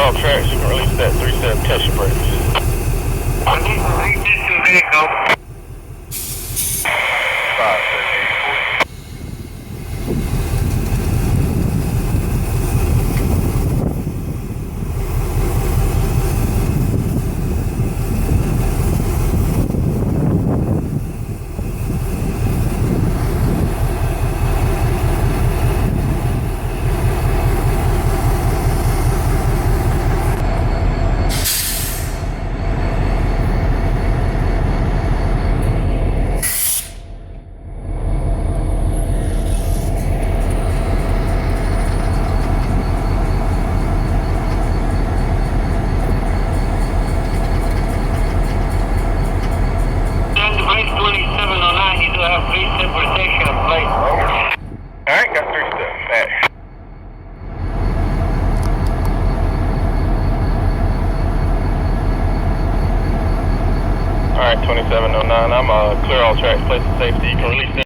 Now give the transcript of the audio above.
all tracks. You can release that 3-step, catch your brakes. Releasing vehicle. 5, Alright, got 3 steps. Back. Alright, 2709. I'm clear all tracks, place of safety. You can release that.